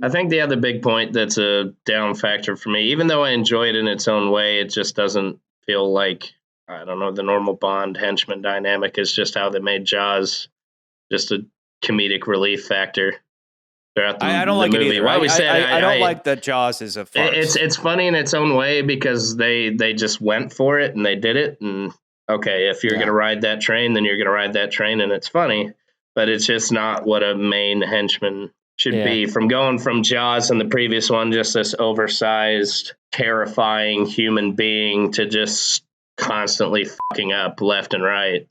I think the other big point that's a down factor for me, even though I enjoy it in its own way, it just doesn't feel like, I don't know, the normal Bond henchman dynamic is just how they made Jaws just a comedic relief factor throughout the, I don't like movie. it either. I don't like that Jaws is a farce. It's funny in its own way because they just went for it and they did it. And okay, if you're going to ride that train, then you're going to ride that train, and it's funny. But it's just not what a main henchman should be. From going from Jaws and the previous one, just this oversized, terrifying human being, to just constantly fucking up left and right.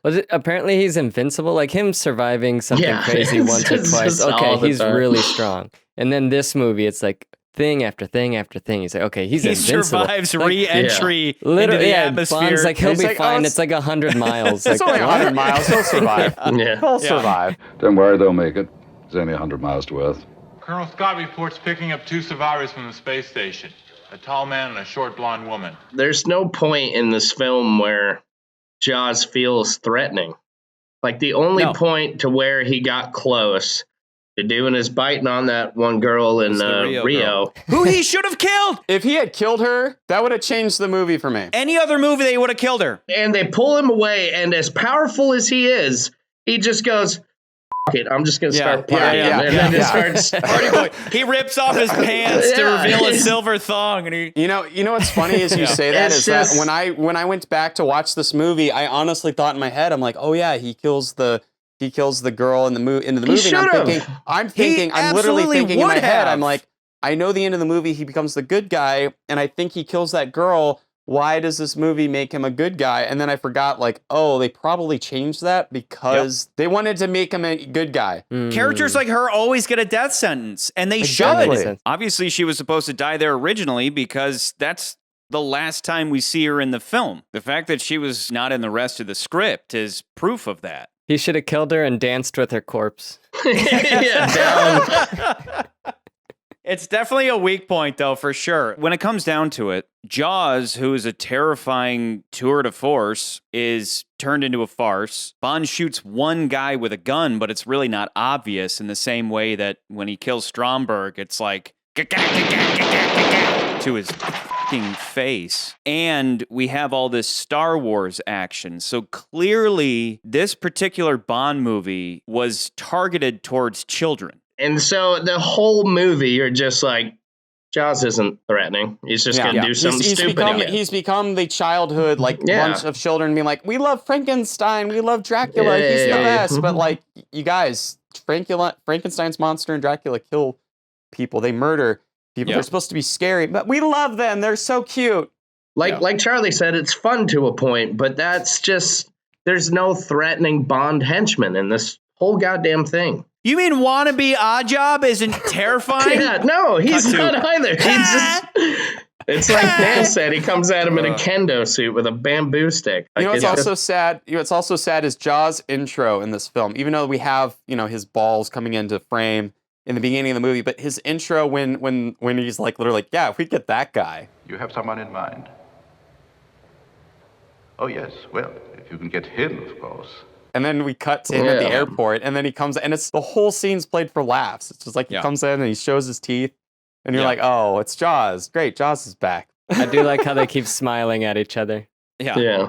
Was it apparently he's invincible? Like him surviving something crazy once or twice. Okay, he's really strong. And then this movie, it's like thing after thing after thing. He's like, okay, he's invincible. He survives re-entry into the atmosphere. Bond's like, he'll be fine. It's like 100 miles. It's only 100 miles. He'll survive. He'll survive. Don't worry, they'll make it. It's only 100 miles to Earth. Colonel Scott reports picking up 2 survivors from the space station. A tall man and a short blonde woman. There's no point in this film where Jaws feels threatening. Like the only point to where he got close to doing his biting on that one girl in Rio. Who he should have killed. If he had killed her, that would have changed the movie for me. Any other movie, they would have killed her. And they pull him away, and as powerful as he is, he just goes, F it, I'm just going to start partying. And then just starts... He rips off his pants to reveal a silver thong. And he... You know what's funny is you say that is that when I went back to watch this movie, I honestly thought in my head, I'm like, oh yeah, he kills the girl in the movie. And I'm literally thinking in my head, I'm like, I know the end of the movie, he becomes the good guy, and I think he kills that girl. Why does this movie make him a good guy? And then I forgot, like, oh, they probably changed that because they wanted to make him a good guy. Characters like her always get a death sentence, and they should. Obviously, she was supposed to die there originally because that's the last time we see her in the film. The fact that she was not in the rest of the script is proof of that. He should have killed her and danced with her corpse. It's definitely a weak point, though, for sure. When it comes down to it, Jaws, who is a terrifying tour de force, is turned into a farce. Bond shoots one guy with a gun, but it's really not obvious in the same way that when he kills Stromberg, it's like to his fucking face. And we have all this Star Wars action. So clearly, this particular Bond movie was targeted towards children. And so the whole movie, you're just like, Jaws isn't threatening. He's just going to do something stupid. He's become the childhood, bunch of children being like, we love Frankenstein, we love Dracula, he's the best. But like, you guys, Frankenstein's monster and Dracula kill people. They murder people. They're supposed to be scary, but we love them. They're so cute. Like Charlie said, it's fun to a point, but that's just, there's no threatening Bond henchman in this whole goddamn thing. You mean wannabe Oddjob isn't terrifying? No, he's not either. It's like Dan said, he comes at him in a kendo suit with a bamboo stick. You know what's also sad? What's also sad is Jaws' intro in this film. Even though we have, his balls coming into frame in the beginning of the movie, but his intro when he's like literally, yeah, if we get that guy. You have someone in mind? Oh yes, well, if you can get him, of course. And then we cut to him at the airport, and then he comes, and it's the whole scene's played for laughs. It's just like he comes in and he shows his teeth, and you're like, oh, it's Jaws. Great, Jaws is back. I do like how they keep smiling at each other. Yeah.